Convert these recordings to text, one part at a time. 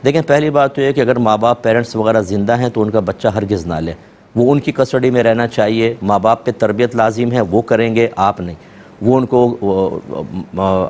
دیکھیں پہلی بات تو یہ کہ اگر ماں باپ پیرنٹس وغیرہ زندہ ہیں تو ان کا بچہ ہرگز نہ لے، وہ ان کی کسٹڈی میں رہنا چاہیے، ماں باپ پہ تربیت لازم ہے، وہ کریں گے، آپ نہیں۔ وہ ان کو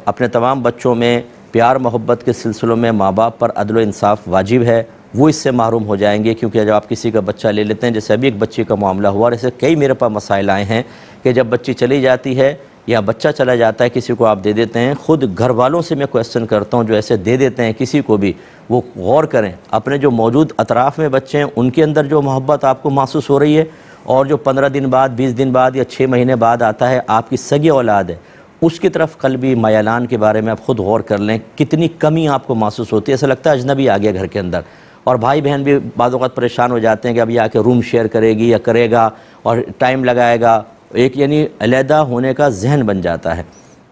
اپنے تمام بچوں میں پیار محبت کے سلسلوں میں ماں باپ پر عدل و انصاف واجب ہے، وہ اس سے محروم ہو جائیں گے، کیونکہ جب آپ کسی کا بچہ لے لیتے ہیں، جیسے ابھی ایک بچی کا معاملہ ہوا، اور ایسے کئی میرے پاس مسائل آئے ہیں کہ جب بچی چلی جاتی ہے یا بچہ چلا جاتا ہے، کسی کو آپ دے دیتے ہیں، خود گھر والوں سے میں کویسچن کرتا ہوں جو ایسے دے دیتے ہیں کسی کو بھی، وہ غور کریں اپنے جو موجود اطراف میں بچے ہیں ان کے اندر جو محبت آپ کو محسوس ہو رہی ہے، اور جو 15 دن بعد 20 دن بعد یا 6 مہینے بعد آتا ہے آپ کی سگی اولاد ہے، اس کی طرف قلبی میلان کے بارے میں آپ خود غور کر لیں، کتنی کمی آپ کو محسوس ہوتی ہے، ایسا لگتا ہے اجنبی آ گیا گھر کے اندر۔ اور بھائی بہن بھی بعض اوقات پریشان ہو جاتے ہیں کہ اب یہ آ کے روم شیئر کرے گی یا کرے گا اور ٹائم لگائے گا، ایک یعنی علیحدہ ہونے کا ذہن بن جاتا ہے،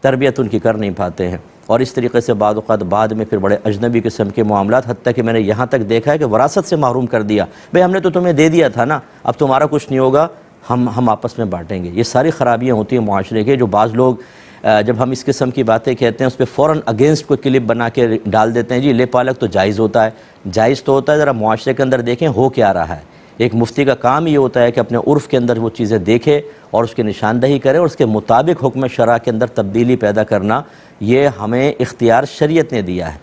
تربیت ان کی کر نہیں پاتے ہیں، اور اس طریقے سے بعض اوقات بعد میں پھر بڑے اجنبی قسم کے معاملات، حتیٰ کہ میں نے یہاں تک دیکھا ہے کہ وراثت سے محروم کر دیا، بھئی ہم نے تو تمہیں دے دیا تھا نا، اب تمہارا کچھ نہیں ہوگا، ہم آپس میں بانٹیں گے۔ یہ ساری خرابیاں ہوتی ہیں معاشرے کے، جو بعض لوگ جب ہم اس قسم کی باتیں کہتے ہیں اس پہ فوراً اگینسٹ کوئی کلپ بنا کے ڈال دیتے ہیں، جی لے پالک تو جائز ہوتا ہے، جائز تو ہوتا ہے، ذرا معاشرے کے اندر دیکھیں ہو کیا رہا ہے۔ ایک مفتی کا کام یہ ہوتا ہے کہ اپنے عرف کے اندر وہ چیزیں دیکھے اور اس کی نشاندہی کرے اور اس کے مطابق حکم شرع کے اندر تبدیلی پیدا کرنا، یہ ہمیں اختیار شریعت نے دیا ہے۔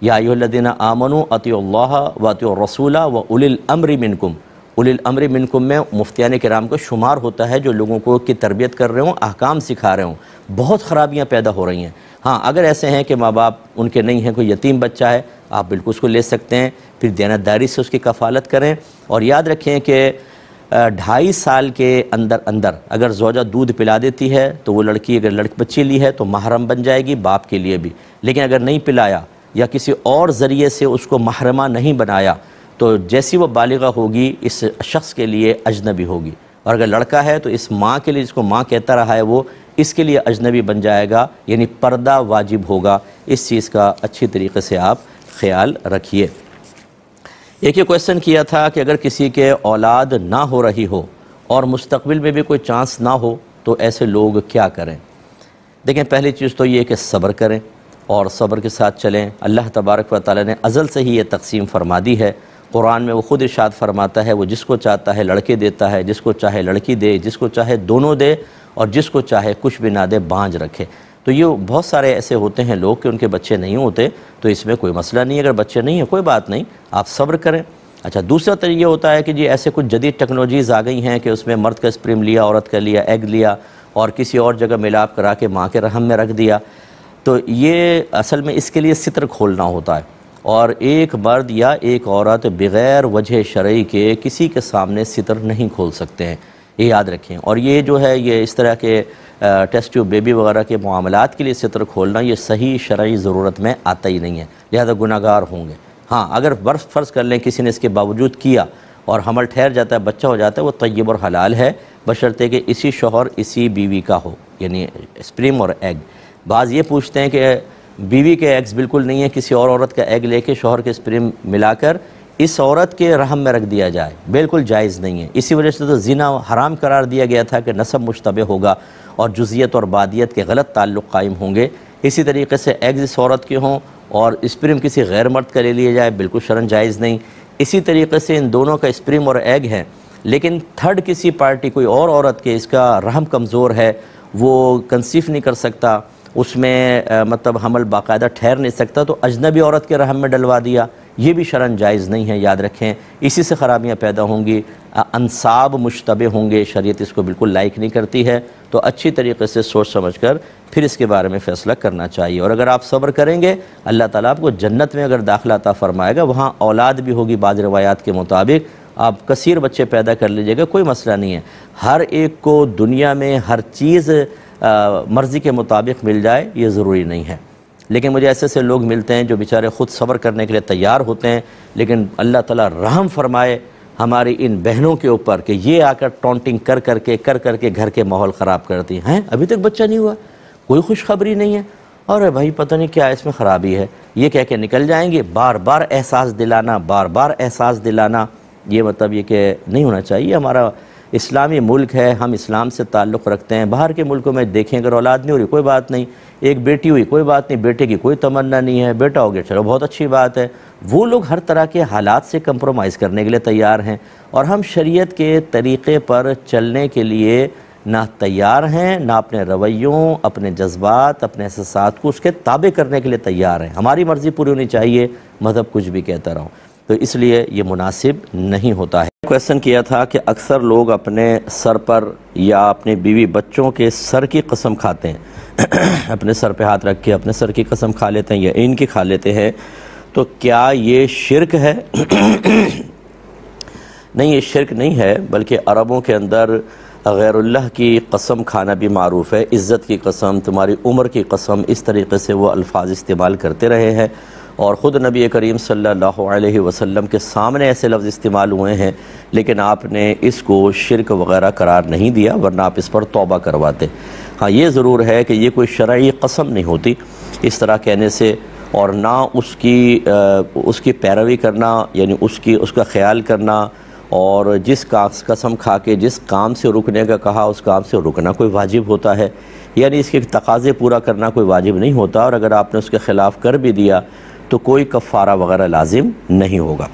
یا ایھا الذین آمنوا اطیعوا اللہ واطیعوا الرسول واولی الامر منکم، اولی الامر منکم میں مفتیان کرام کو شمار ہوتا ہے جو لوگوں کو کی تربیت کر رہے ہوں، احکام سکھا رہے ہوں۔ بہت خرابیاں پیدا ہو رہی ہیں۔ ہاں اگر ایسے ہیں کہ ماں باپ ان کے نہیں ہیں، کوئی یتیم بچہ ہے، آپ بالکل اس کو لے سکتے ہیں، پھر دیانتداری سے اس کی کفالت کریں، اور یاد رکھیں کہ 2.5 سال کے اندر اگر زوجہ دودھ پلا دیتی ہے تو وہ لڑکی اگر بچی لی ہے تو محرم بن جائے گی باپ کے لیے بھی، لیکن اگر نہیں پلایا یا کسی اور ذریعے سے اس کو محرمہ نہیں بنایا تو جیسی وہ بالغہ ہوگی اس شخص کے لیے اجنبی ہوگی، اور اگر لڑکا ہے تو اس ماں کے لیے، جس کو ماں کہتا رہا ہے، وہ اس کے لیے اجنبی بن جائے گا، یعنی پردہ واجب ہوگا۔ اس چیز کا اچھی طریقے سے آپ خیال رکھیے۔ ایک یہ کویسچن کیا تھا کہ اگر کسی کے اولاد نہ ہو رہی ہو اور مستقبل میں بھی کوئی چانس نہ ہو تو ایسے لوگ کیا کریں؟ دیکھیں پہلی چیز تو یہ کہ صبر کریں اور صبر کے ساتھ چلیں۔ اللہ تبارک و تعالی نے ازل سے ہی یہ تقسیم فرما دی ہے، قرآن میں وہ خود ارشاد فرماتا ہے وہ جس کو چاہتا ہے لڑکے دیتا ہے، جس کو چاہے لڑکی دے، جس کو چاہے دونوں دے، اور جس کو چاہے کچھ بھی نہ دے بانجھ رکھے۔ تو یہ بہت سارے ایسے ہوتے ہیں لوگ کہ ان کے بچے نہیں ہوتے، تو اس میں کوئی مسئلہ نہیں ہے، اگر بچے نہیں ہیں کوئی بات نہیں، آپ صبر کریں۔ اچھا دوسرا طریقہ یہ ہوتا ہے کہ جی ایسے کچھ جدید ٹیکنالوجیز آ گئی ہیں کہ اس میں مرد کا اسپرم لیا، عورت کا لیا، ایگ لیا اور کسی اور جگہ ملاپ کرا کے ماں کے رحم میں رکھ دیا، تو یہ اصل میں اس کے لیے ستر کھولنا ہوتا ہے، اور ایک مرد یا ایک عورت بغیر وجہ شرعی کے کسی کے سامنے ستر نہیں کھول سکتے ہیں، یہ یاد رکھیں۔ اور یہ جو ہے یہ اس طرح کے ٹیسٹ ٹیوب بیبی وغیرہ کے معاملات کے لیے ستر کھولنا یہ صحیح شرعی ضرورت میں آتا ہی نہیں ہے، لہذا گناہ گار ہوں گے۔ ہاں اگر فرض کر لیں کسی نے اس کے باوجود کیا اور حمل ٹھہر جاتا ہے، بچہ ہو جاتا ہے، وہ طیب اور حلال ہے، بشرطے کہ اسی شوہر اسی بیوی کا ہو، یعنی اسپرم اور ایگ۔ بعض یہ پوچھتے ہیں کہ بیوی کے ایگز بالکل نہیں ہے، کسی اور عورت کا ایگ لے کے شوہر کے اسپرم ملا کر اس عورت کے رحم میں رکھ دیا جائے، بالکل جائز نہیں ہے۔ اسی وجہ سے تو زنا حرام قرار دیا گیا تھا کہ نسب مشتبہ ہوگا اور جزیت اور بادیت کے غلط تعلق قائم ہوں گے۔ اسی طریقے سے ایگز اس عورت کے ہوں اور اسپرم کسی غیر مرد کا لے لیا جائے، بالکل شرعاً جائز نہیں۔ اسی طریقے سے ان دونوں کا اسپرم اور ایگ ہے، لیکن تھرڈ کسی پارٹی کوئی اور عورت کے اس کا رحم کمزور ہے، وہ کنسیو نہیں کر سکتا، اس میں مطلب حمل باقاعدہ ٹھہر نہیں سکتا، تو اجنبی عورت کے رحم میں ڈلوا دیا، یہ بھی شرعاً جائز نہیں ہے، یاد رکھیں۔ اسی سے خرابیاں پیدا ہوں گی، انصاب مشتبہ ہوں گے، شریعت اس کو بالکل لائک نہیں کرتی ہے، تو اچھی طریقے سے سوچ سمجھ کر پھر اس کے بارے میں فیصلہ کرنا چاہیے۔ اور اگر آپ صبر کریں گے اللہ تعالیٰ آپ کو جنت میں اگر داخلہ عطا فرمائے گا، وہاں اولاد بھی ہوگی، بعض روایات کے مطابق آپ کثیر بچے پیدا کر لیجیے گا، کوئی مسئلہ نہیں ہے۔ ہر ایک کو دنیا میں ہر چیز مرضی کے مطابق مل جائے یہ ضروری نہیں ہے، لیکن مجھے ایسے لوگ ملتے ہیں جو بیچارے خود صبر کرنے کے لیے تیار ہوتے ہیں، لیکن اللہ تعالیٰ رحم فرمائے ہماری ان بہنوں کے اوپر کہ یہ آ کر ٹونٹنگ کر کر کے گھر کے ماحول خراب کرتی ہیں، ابھی تک بچہ نہیں ہوا، کوئی خوشخبری نہیں ہے، اور بھائی پتہ نہیں کیا اس میں خرابی ہے، یہ کہہ کے نکل جائیں گے، بار بار احساس دلانا، یہ مطلب یہ کہ نہیں ہونا چاہیے۔ ہمارا اسلامی ملک ہے، ہم اسلام سے تعلق رکھتے ہیں۔ باہر کے ملکوں میں دیکھیں اگر اولاد نہیں ہو رہی کوئی بات نہیں، ایک بیٹی ہوئی کوئی بات نہیں، بیٹے کی کوئی تمنا نہیں ہے، بیٹا ہو گیا چلو بہت اچھی بات ہے۔ وہ لوگ ہر طرح کے حالات سے کمپرومائز کرنے کے لیے تیار ہیں، اور ہم شریعت کے طریقے پر چلنے کے لیے نہ تیار ہیں، نہ اپنے رویوں، اپنے جذبات، اپنے احساسات کو اس کے تابع کرنے کے لیے تیار ہیں۔ ہماری مرضی پوری ہونی چاہیے، مذہب کچھ بھی کہتا رہو، تو اس لیے یہ مناسب نہیں ہوتا ہے۔ کویسچن کیا تھا کہ اکثر لوگ اپنے سر پر یا اپنے بیوی بچوں کے سر کی قسم کھاتے ہیں اپنے سر پہ ہاتھ رکھ کے اپنے سر کی قسم کھا لیتے ہیں یا ان کی کھا لیتے ہیں، تو کیا یہ شرک ہے؟ نہیں، یہ شرک نہیں ہے، بلکہ عربوں کے اندر غیر اللہ کی قسم کھانا بھی معروف ہے۔ عزت کی قسم، تمہاری عمر کی قسم، اس طریقے سے وہ الفاظ استعمال کرتے رہے ہیں، اور خود نبی کریم صلی اللہ علیہ وسلم کے سامنے ایسے لفظ استعمال ہوئے ہیں، لیکن آپ نے اس کو شرک وغیرہ قرار نہیں دیا، ورنہ آپ اس پر توبہ کرواتے۔ ہاں یہ ضرور ہے کہ یہ کوئی شرعی قسم نہیں ہوتی اس طرح کہنے سے، اور نہ اس کی پیروی کرنا، یعنی اس کا خیال کرنا، اور جس قسم کھا کے جس کام سے رکنے کا کہا اس کام سے رکنا کوئی واجب ہوتا ہے، یعنی اس کے تقاضے پورا کرنا کوئی واجب نہیں ہوتا، اور اگر آپ نے اس کے خلاف کر بھی دیا تو کوئی کفارہ وغیرہ لازم نہیں ہوگا۔